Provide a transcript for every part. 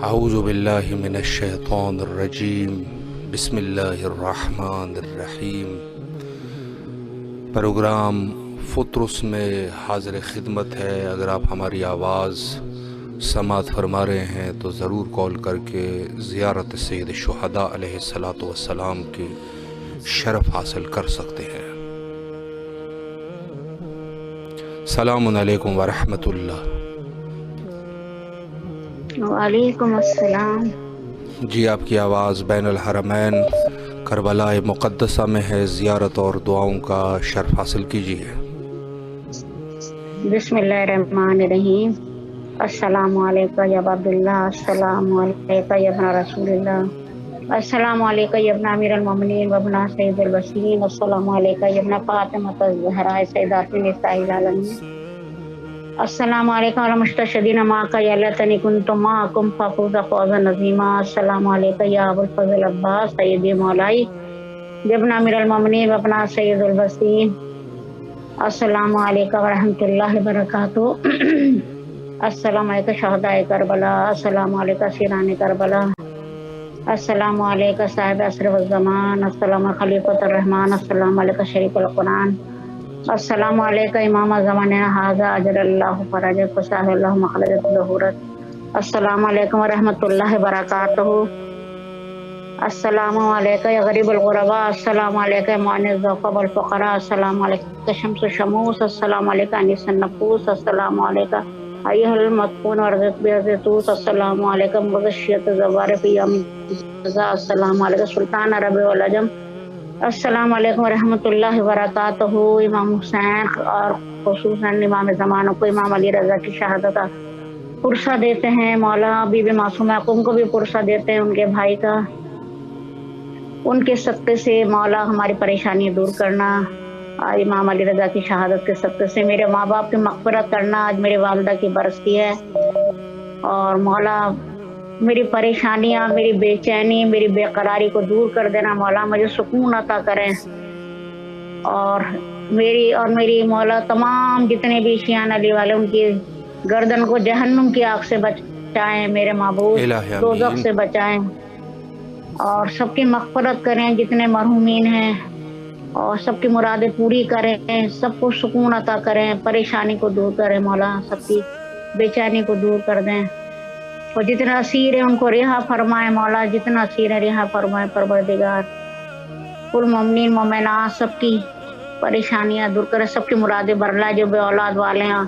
اعوذ باللہ من الشیطان الرجیم بسم اللہ الرحمن الرحیم۔ پروگرام فطرس میں حاضر خدمت ہے۔ اگر آپ ہماری آواز سماعت فرما رہے ہیں تو ضرور کال کر کے زیارت سید الشہداء علیہ الصلاۃ والسلام کے شرف حاصل کر سکتے ہیں۔ السلام علیکم ورحمۃ اللہ۔ وعلیکم السلام۔ جی آپ کی آواز بین الحرمین کربلا مقدسہ میں ہے، زیارت اور دعاؤں کا شرف حاصل کیجیے۔ بسم اللہ الرحمن الرحیم۔ السلام علیکم یا عبداللہ، السلام علیکم یا ابن رسول اللہ، السلام علیکم یا ابن امیر المومنین و ابن سید الوسیین، السلام علیکم یا ابن فاطمہ الزہراء سیدات نساء العالمین، السلام علیکم والمستشہدین معک یا لیتنی کنت معکم فافوز فوزا عظیما، السلام علیکم یا ابو الفضل عباس سیدی مولائی یا ابن امیر المومنین و ابن سید الوسیین، السلام علیکم ورحمۃ اللہ وبرکاتہ، السلام علیکم شہدائے کربلا، السلام علیکم سیران کربلا، السلام علیکم صاحب عصر والزمان، السلام علیکم خلیفۃ الرحمن، السلام علیکم شریف القرآن، السلام علیکم امام زمانہ ھذا اجل اللہ فرجک وسهل اللہ مخرج ظہورت، السلام علیکم ورحمۃ اللہ وبرکاتہ، السلام علیکم یا غریب الغرباء، السلام علیکم معین الضعفاء والفقراء، السلام علیکم شمس الشموس، السلام علیکم انیس النفوس، السلام علیکم ایھا المدفون ورزق بعزتوس، السلام علیکم غشیت الزوار فی یوم الجزاء، السلام علیکم سلطان عرب والعجم، السلام علیکم ورحمۃ اللہ وبرکاتہ۔ امام حسین اور خصوصاً امام زمانہ کو امام علی رضا کی شہادت کا پرسہ دیتے ہیں، مولا بی بی معصومہ ان کو بھی پرسہ دیتے ہیں، ان کے بھائی کا، ان کے صدقے سے مولا ہماری پریشانی دور کرنا، اور امام علی رضا کی شہادت کے صدقے سے میرے ماں باپ کی مغفرت کرنا۔ آج میرے والدہ کی برسی ہے، اور مولا میری پریشانیاں، میری بے چینی، میری بے قراری کو دور کر دینا، مولا مجھے سکون عطا کریں، اور میری مولا تمام جتنے بھی شیعان علی والے ان کی گردن کو جہنم کی آگ سے بچائیں، میرے معبود دوزخ سے بچائیں، اور سب کی مغفرت کریں جتنے مرحومین ہیں، اور سب کی مرادیں پوری کریں، سب کو سکون عطا کریں، پریشانی کو دور کریں، مولا سب کی بے چینی کو دور کر دیں، اور جتنا اسیر ہے ان کو رہا فرمائے، مولا جتنا اسیر ہے رہا فرمائے پروردگار، کل مومنین مومنات سب کی پریشانیاں دور کرے، سب کی مرادیں برلائے، جو بے اولاد والے ہیں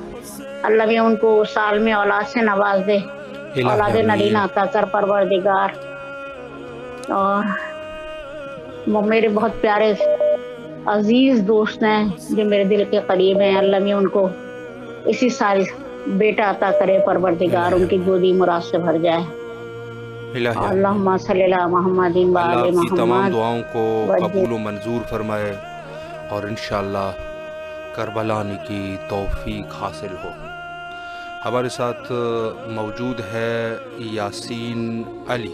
اللہ بھی ان کو سال میں اولاد سے نواز دے، اولاد نرینہ عطا کر پروردگار۔ اور میرے بہت پیارے عزیز دوست ہیں جو میرے دل کے قریب ہیں، اللہ بھی ان کو اسی سال بیٹا عطا کرے پروردگار، ان کی گودی مراد سے بھر جائے، اللہم صلی علی محمد و آل اللہ کی تمام محمد۔ دعاؤں کو قبول و منظور فرمائے، اور انشاءاللہ کربلا آنے کی توفیق حاصل ہو۔ ہمارے ساتھ موجود ہے یاسین علی۔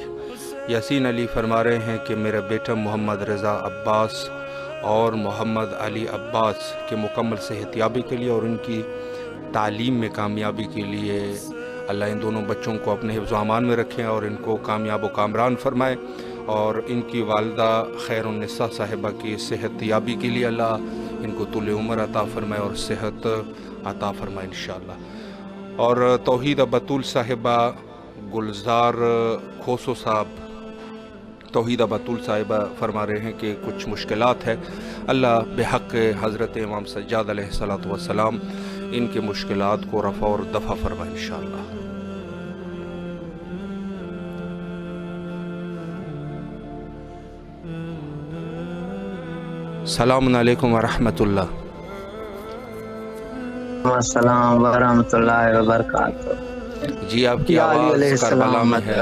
یاسین علی فرما رہے ہیں کہ میرا بیٹا محمد رضا عباس اور محمد علی عباس کے مکمل صحتیابی کے لیے اور ان کی تعلیم میں کامیابی کے لیے اللہ ان دونوں بچوں کو اپنے حفظ و امان میں رکھیں اور ان کو کامیاب و کامران فرمائے، اور ان کی والدہ خیر النساء صاحبہ کی صحتیابی کے لیے اللہ ان کو طول عمر عطا فرمائے اور صحت عطا فرمائے انشاءاللہ۔ اور توحید بطول صاحبہ، گلزار کھوسو صاحب، توحید بطول صاحبہ فرما رہے ہیں کہ کچھ مشکلات ہے، اللہ بحق حضرت امام سجاد علیہ الصلاۃ والسلام ان کے مشکلات کو رفع اور دفع فرمائے انشاءاللہ۔ السلام علیکم ورحمۃ اللہ۔ السلام ورحمۃ اللہ وبرکاتہ۔ جی آپ کی آواز کربلا میں ہے۔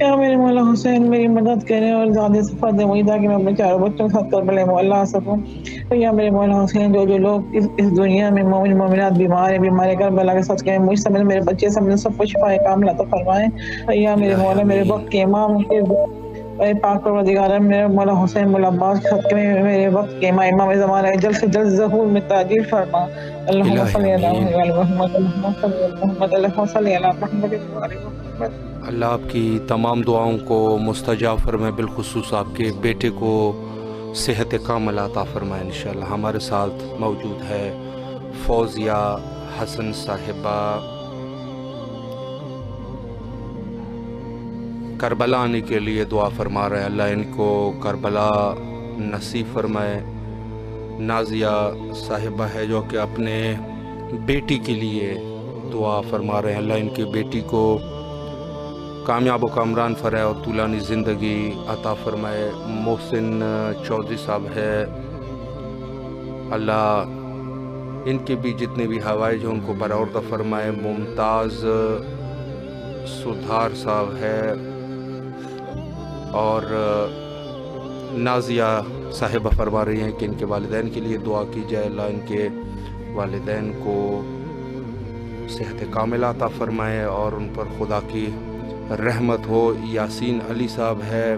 یا میرے مولا حسین میری مدد کریں اور زیادہ صفات دیں مجھے تاکہ میں اپنے چاروں بچوں کے ساتھ کربلا مولا آ سکوں. یا میرے مولا حسین جو لوگ اس دنیا میں مومن مومنات بیمار ہیں، بیمار کربلا کے ساتھ کہ مجھ سمجھ میرے بچے سمجھ سب کچھ شفا کاملہ عطا فرمائیں. یا میرے مولا میرے وقت کے امام اے پاک پروردگار میرے مولا حسین مولا عباس کے صدقے میں میرے وقت کے امام زمانہ جلد سے جلد ظہور میں تعجیل فرما. اللہم صلی علی محمد اللہم صلی علی محمد. اللہ آپ کی تمام دعاؤں کو مستجاب فرمائے، بالخصوص آپ کے بیٹے کو صحت کاملہ عطا فرمائے انشاءاللہ. ہمارے ساتھ موجود ہے فوزیہ حسن صاحبہ، کربلا آنے کے لیے دعا فرما رہے ہیں. اللہ ان کو کربلا نصیب فرمائے. نازیہ صاحبہ ہے جو کہ اپنے بیٹی کے لیے دعا فرما رہے ہیں. اللہ ان کی بیٹی کو کامیاب و کامران فرمائے اور طولانی زندگی عطا فرمائے. محسن چودھری صاحب ہے، اللہ ان کے بھی جتنے بھی حوائج ہیں ان کو برآورد فرمائے. ممتاز سدھار صاحب ہے اور نازیہ صاحبہ فرما رہی ہیں کہ ان کے والدین کے لیے دعا کی جائے. اللہ ان کے والدین کو صحت کاملہ عطا فرمائے اور ان پر خدا کی رحمت ہو. یاسین علی صاحب ہے،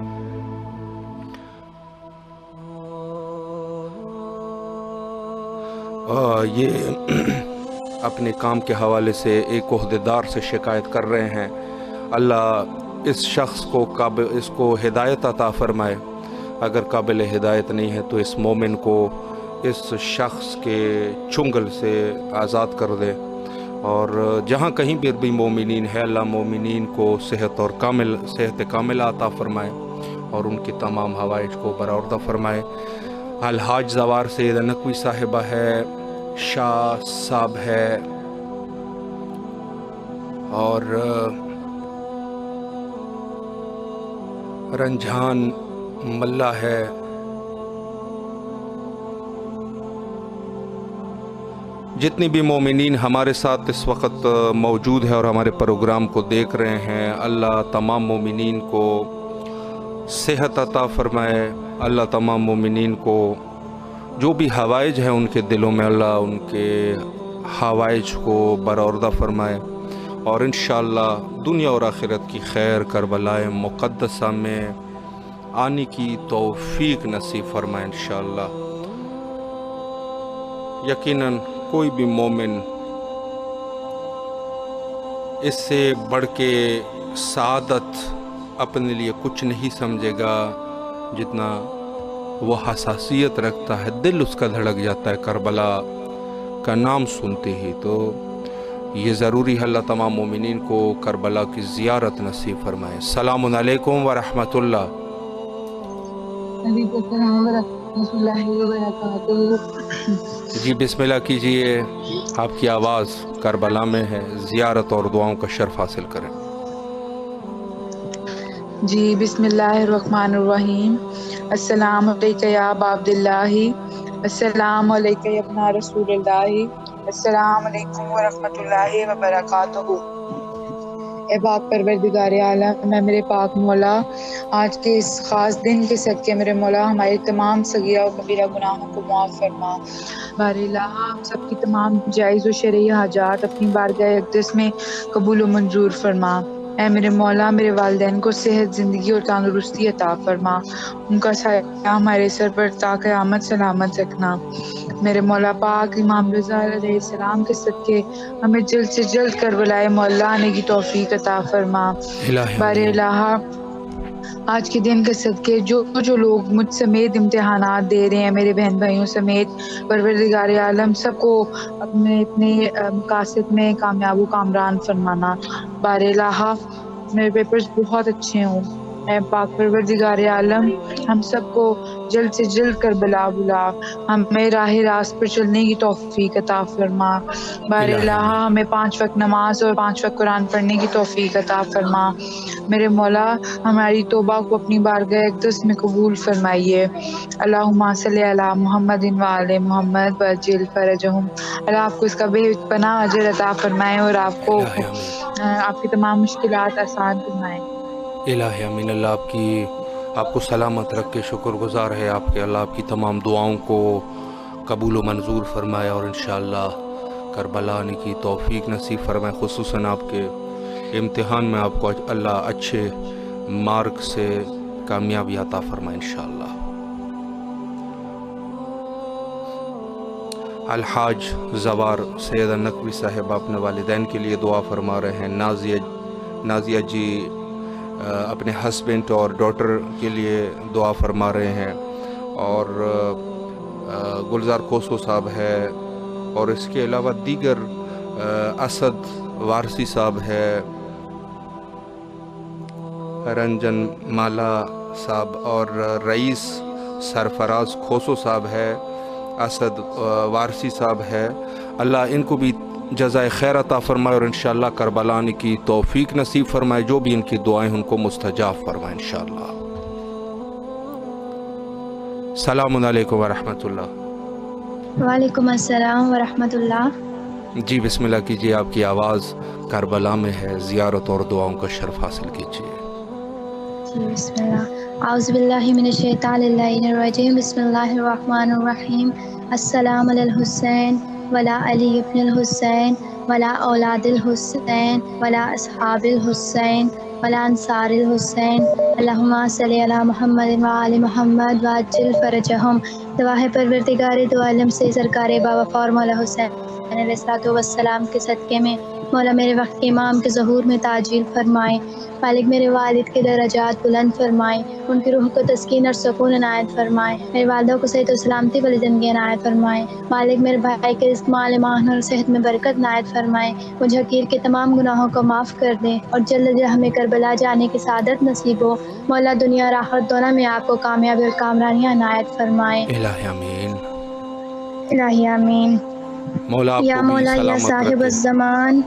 یہ اپنے کام کے حوالے سے ایک عہدیدار سے شکایت کر رہے ہیں. اللہ اس شخص کو اس کو ہدایت عطا فرمائے. اگر قابل ہدایت نہیں ہے تو اس مومن کو اس شخص کے چنگل سے آزاد کر دے. اور جہاں کہیں بھی مومنین ہے، اللہ مومنین کو صحت کاملہ عطا فرمائے اور ان کی تمام حوائج کو برآورد فرمائے. الحاج زوار سید نقوی صاحبہ ہے، شاہ صاحب ہے اور رنجھان ملا ہے. جتنی بھی مومنین ہمارے ساتھ اس وقت موجود ہے اور ہمارے پروگرام کو دیکھ رہے ہیں، اللہ تمام مومنین کو صحت عطا فرمائے. اللہ تمام مومنین کو جو بھی حوائج ہیں ان کے دلوں میں، اللہ ان کے حوائج کو برآورد فرمائے اور انشاءاللہ دنیا اور آخرت کی خیر کربلا مقدسہ میں آنے کی توفیق نصیب فرمائے انشاءاللہ. یقیناً کوئی بھی مومن اس سے بڑھ کے سعادت اپنے لیے کچھ نہیں سمجھے گا جتنا وہ حساسیت رکھتا ہے. دل اس کا دھڑک جاتا ہے کربلا کا نام سنتے ہی. تو یہ ضروری ہے اللہ تمام مومنین کو کربلا کی زیارت نصیب فرمائے. السلام علیکم ورحمۃ اللہ. وعلیکم السلام ورحمۃ اللہ وبرکاتہ. جی بسم اللہ کیجئے، آپ کی آواز کربلا میں ہے، زیارت اور دعاؤں کا شرف حاصل کریں. جی بسم اللہ الرحمن الرحیم. السلام علیکم یا ابا عبداللہ، السلام علیکم یا ابن رسول اللہ، السلام علیکم ورحمۃ اللہ وبرکاتہ. اے پاک پروردگار عالم، میں میرے پاک مولا آج کے اس خاص دن کے صدقے میرے مولا ہمارے تمام صغیرہ و کبیرہ گناہوں کو معاف فرما. بار الہ ہم سب کی تمام جائز و شرعی حاجات اپنی بارگاہ اقدس میں قبول و منظور فرما. اے میرے مولا میرے والدین کو صحت، زندگی اور تندرستی عطا فرما. ان کا سایہ ہمارے سر پر تا قیامت سلامت رکھنا. میرے مولا پاک امام رضا علیہ السلام کے صدقے ہمیں جلد سے جلد کربلا مولا آنے کی توفیق عطا فرما. بار الہ آج کے دن کے صدقے جو لوگ مجھ سمیت امتحانات دے رہے ہیں، میرے بہن بھائیوں سمیت، پروردگار عالم سب کو اپنے مقاصد میں کامیاب و کامران فرمانا. بار الہ میرے پیپرز بہت اچھے ہوں. اے پاک پروردگار عالم ہم سب کو جلد سے جلد کربلا بلا، ہمیں راہ راست پر چلنے کی توفیق عطا فرما. بار الہ ہمیں 5 وقت نماز اور 5 وقت قرآن پڑھنے کی توفیق عطا فرما. میرے مولا ہماری توبہ کو اپنی بارگاہ اقدس میں قبول فرمائیے. اللہم صلی علی محمد و آل محمد وعجل فرجہم. اللہ آپ کو اس کا بے پناہ اجر عطا فرمائے اور آپ کو آپ کی تمام مشکلات آسان فرمائے. الہ امین، اللہ آپ کو سلامت رکھ کے شکر گزار ہے آپ کے، اللہ آپ کی تمام دعاؤں کو قبول و منظور فرمائے اور انشاءاللہ کربلا آنے کی توفیق نصیب فرمائے، خصوصاً آپ کے امتحان میں آپ کو اللہ اچھے مارک سے کامیابی عطا فرمائے انشاءاللہ۔ الحاج زوار سید نقوی صاحب اپنے والدین کے لیے دعا فرما رہے ہیں، نازیہ جی اپنے ہسبینڈ اور ڈاٹر کے لیے دعا فرما رہے ہیں، اور گلزار کوسو صاحب ہے، اور اس کے علاوہ دیگر اسد وارسی صاحب ہے، رنجن مالا صاحب اور رئیس سرفراز کھوسو صاحب ہے، اسد وارسی صاحب ہے، اللہ ان کو بھی جزائے خیر عطا فرمائے اور انشاءاللہ کربلا آنے کی توفیق نصیب فرمائے، جو بھی ان کی دعائیں ان کو مستجاب فرمائے انشاءاللہ۔ السلام علیکم ورحمۃ اللہ۔ وعلیکم السلام ورحمۃ اللہ۔ جی بسم اللہ کیجیے، آپ کی آواز کربلا میں ہے، زیارت اور دعاؤں کا شرف حاصل کیجیے۔ جی بسم اللہ، اعوذ باللہ من الشیطان اللعین الرجیم، بسم اللہ الرحمن الرحیم۔ السلام علی الحسین ولا علی ابن الحسین ولا اولاد الحسین ولا اصحاب الحسین ولا انصار الحسین، اللہم صلی علی محمد وآل محمد وعجل فرجہم۔ دعا ہے پروردگار دو عالم سے سرکار باوفا اور مولا حسین علیہ السلام کے صدقے میں مولا میرے وقت کے امام کے ظہور میں تعجیل فرمائے، مالک میرے والد کے درجات بلند فرمائے، ان کی روح کو تسکین اور سکون عنایت فرمائے، میرے والدہ کو صحت و سلامتی والی زندگی عنایت فرمائے، مالک میرے بھائی کے رزق مال ایمان اور صحت میں برکت عنایت فرمائے، مجھ حقیر کے تمام گناہوں کو معاف کر دے اور جلد ہمیں کربلا جانے کی سعادت نصیب ہو، مولا دنیا اور آخرت دونوں میں آپ کو کامیابی اور کامرانیاں عنایت فرمائے، الہ آمین۔ الہی آمین۔ مولا آپ یا کو بھی مولا یا سلامت صاحب رکھے۔ الزمان،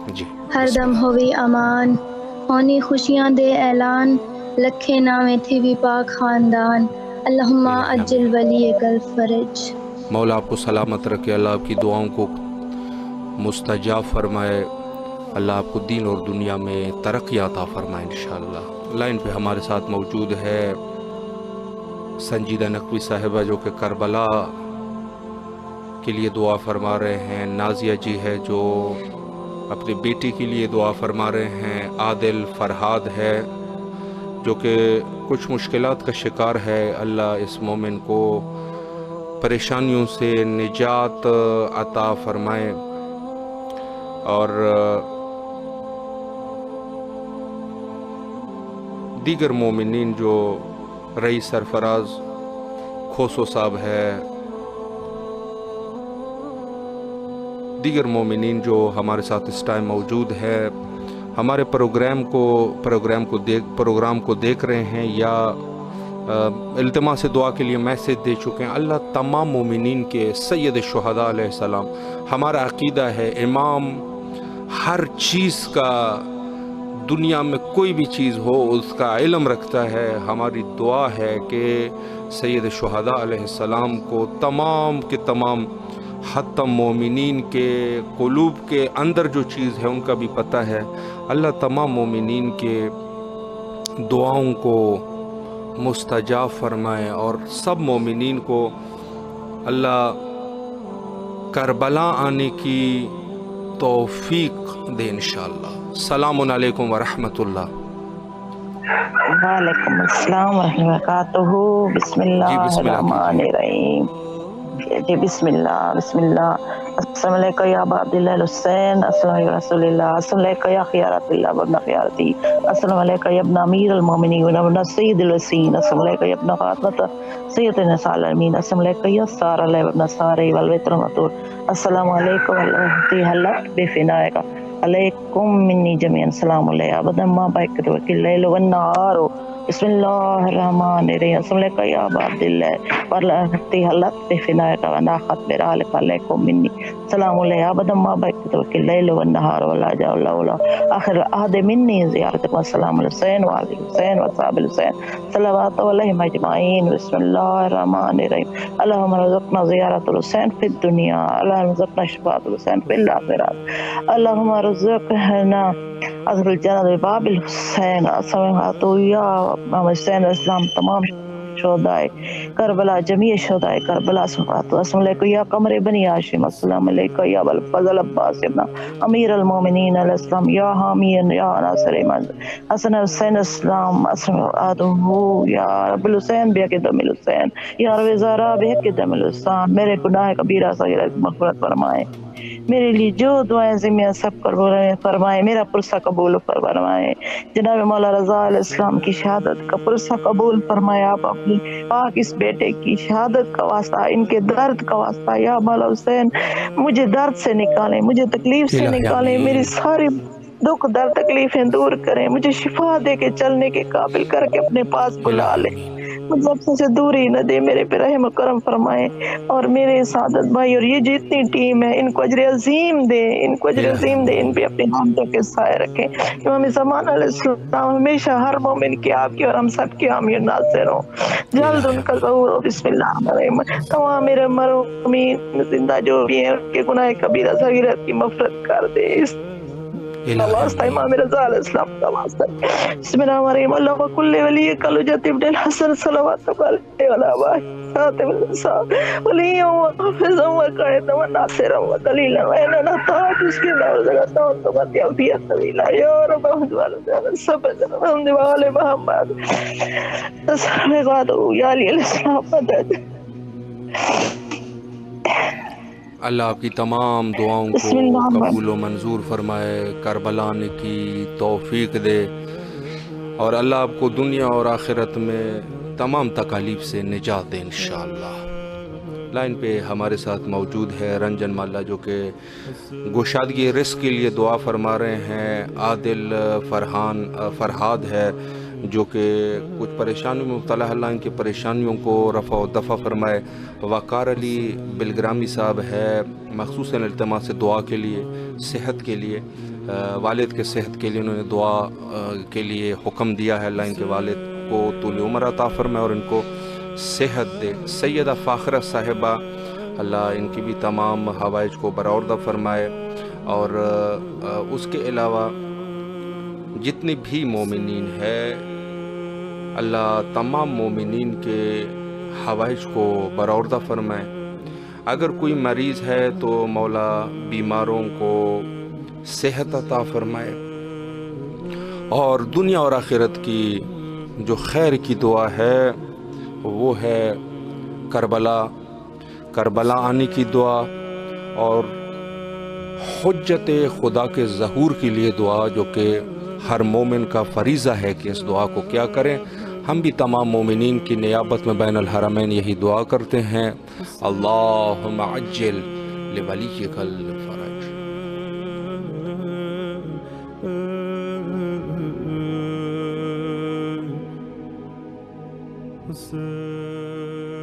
جی ہر بسم دم اللہ۔ ہوئی امان، ہونی خوشیاں دے اعلان، لکھے نامے تھی بھی پاک خاندان، اللہم اجل ولی کل فرج۔ مولا آپ کو سلامت رکھے، اللہ آپ کی دعاؤں کو مستجاب فرمائے، اللہ آپ کو دین اور دنیا میں ترقی عطا فرمائے انشاءاللہ۔ لائن پہ ہمارے ساتھ موجود ہے سنجیدہ نقوی صاحبہ جو کہ کربلا کے لیے دعا فرما رہے ہیں، نازیہ جی ہے جو اپنی بیٹی کے لیے دعا فرما رہے ہیں، عادل فرہاد ہے جو کہ کچھ مشکلات کا شکار ہے، اللہ اس مومن کو پریشانیوں سے نجات عطا فرمائے، اور دیگر مومنین جو رئیس سرفراز کھوسو صاحب ہے، دیگر مومنین جو ہمارے ساتھ اس ٹائم موجود ہے، ہمارے پروگرام کو دیکھ رہے ہیں یا التماس دعا کے لیے میسج دے چکے ہیں، اللہ تمام مومنین کے سید الشہداء علیہ السلام، ہمارا عقیدہ ہے امام ہر چیز کا، دنیا میں کوئی بھی چیز ہو اس کا علم رکھتا ہے، ہماری دعا ہے کہ سید الشہداء علیہ السلام کو تمام کے تمام حتی مومنین کے قلوب کے اندر جو چیز ہے ان کا بھی پتہ ہے، اللہ تمام مومنین کے دعاؤں کو مستجاب فرمائے اور سب مومنین کو اللہ کربلا آنے کی توفیق دے انشاءاللہ۔ السلام علیکم ورحمۃ اللہ۔ وعلیکم السلام ورحمۃ اللہ وبرکاتہ۔ بسم اللہ الرحمن الرحیم۔ جی بسم اللہ بسم اللہ۔ السلام علیکم یا ابا عبداللہ الحسین، السلام علیکم رسول اللہ، السلام علیکم یا خیارت اللہ وابن خیارتی، السلام علیکم یا ابن امیر المومنین وابن سید الوسین، السلام علیکم یا ابن فاطمہ سید النساء العالمین، السلام علیکم یا سار علیہ وابن سارے والوتر المطور، السلام علیکم ورحمۃ اللہ بفنائک علیکم منی جمیعا، السلام علیہ ابدا ما بیکت وکل لیل والنہار، بسم اللہ الرحمن الرحیم، السلام علیکم یا ابا عبداللہ ورحمۃ اللہ بفنائک وناخت برالک علیکم منی، السلام علیہ ابدا ما بیکت وکل لیل والنہار ولا جا ولا آخر عہد منی زیارتکم، السلام علیہ حسین وعلی حسین وصحاب الحسین صلوات علیہم اجمعین، بسم اللہ الرحمن الرحیم، اللہم رزقنا زیارت الحسین فی الدنیا، اللہم رزقنا شفاعت الحسین فی الآخرہ، اللہم رزقنا حضرت الجنرال باب الحسین تو یا محمد حسین اسلام تمام شہدائے کربلا جمیع شہدائے کربلا صلوات السلام علیکم یا قمر بنی ہاشم السلام علیکم یا ابوالفضل عباس ابن امیر المومنین علیہ السلام یا حامی یا ناصر ایمان حسن حسین اسلام اسلام یا رب الحسین بحق دم الحسین یا رب زہرا بحق دم الحسین میرے گناہ کبیرہ صغیرہ کی مغفرت فرمائے، میرے لیے جو دعائیں ذمہ سب قبول فرمائے، میرا پرسہ قبول فرمائے، جناب مولا رضا علیہ السلام کی شہادت کا پرسہ قبول فرمائے، آپ اپنی پاک اس بیٹے کی شہادت کا واسطہ، ان کے درد کا واسطہ یا مولا حسین مجھے درد سے نکالیں، مجھے تکلیف سے نکالیں، میری ساری دکھ درد تکلیفیں دور کریں، مجھے شفا دے کے چلنے کے قابل کر کے اپنے پاس بلا لیں، مجھے اپنے سے دوری نہ دے، میرے پہ رحم و کرم فرمائے، اور میرے سعادت بھائی اور یہ جتنی ٹیم ہے ان کو اجر عظیم دے، ان کو اجر عظیم دے، ان پہ اپنے ہاتھوں کے سائے رکھیں۔ امام زمان علیہ السلام ہمیشہ ہر مومن کی، آپ کی اور ہم سب کی حامی اور ناصر ہوں، جلد ان کا ظہور ہو، بسم اللہ الرحمن الرحیم۔ تمام میرے مرحومین زندہ جو بھی ہیں ان کے گناہ کبیرہ صغیرہ کی مغفرت کر دے، اس واسطہ امام رضا علیہ السلام کا واسطہ، بسم اللہ الرحمن الرحیم۔ اللہم کل ولی کلجت ابن الحسن صلوات علیہ وعلیہ خاتم النساء ولی و حافظا و قائدا و ناصرا و دلیلا و انا نطاعت اس کی نوزگتا و تبت یوفیت طویلا یا رب احمد والدین صبر الحمد وآل محمد السلام یا علی السلام مدد۔ اللہ آپ کی تمام دعاؤں کو قبول و منظور فرمائے، کربلا آنے کی توفیق دے، اور اللہ آپ کو دنیا اور آخرت میں تمام تکالیف سے نجات دے انشاءاللہ۔ لائن پہ ہمارے ساتھ موجود ہے رنجن مالا جو کہ گشادگی رزق کے لیے دعا فرما رہے ہیں، عادل فرحاد ہے جو کہ کچھ پریشانیوں میں مبتلا ہے، اللہ ان کی پریشانیوں کو رفع و دفع فرمائے۔ وقار علی بلگرامی صاحب ہے، مخصوصاً التماس سے دعا کے لیے، صحت کے لیے، والد کے صحت کے لیے انہوں نے دعا کے لیے حکم دیا ہے، اللہ ان کے والد کو طول عمر عطا فرمائے اور ان کو صحت دے۔ سیدہ فاخرہ صاحبہ، اللہ ان کی بھی تمام حوائج کو برآوردہ فرمائے، اور اس کے علاوہ جتنی بھی مومنین ہے، اللہ تمام مومنین کے حوائج کو برآوردہ فرمائے۔ اگر کوئی مریض ہے تو مولا بیماروں کو صحت عطا فرمائے، اور دنیا اور آخرت کی جو خیر کی دعا ہے وہ ہے کربلا آنے کی دعا، اور حجت خدا کے ظہور کے لیے دعا، جو کہ ہر مومن کا فریضہ ہے کہ اس دعا کو کیا کریں۔ ہم بھی تمام مومنین کی نیابت میں بین الحرمین یہی دعا کرتے ہیں، اللہم عجل لولیک الفرج۔ حسین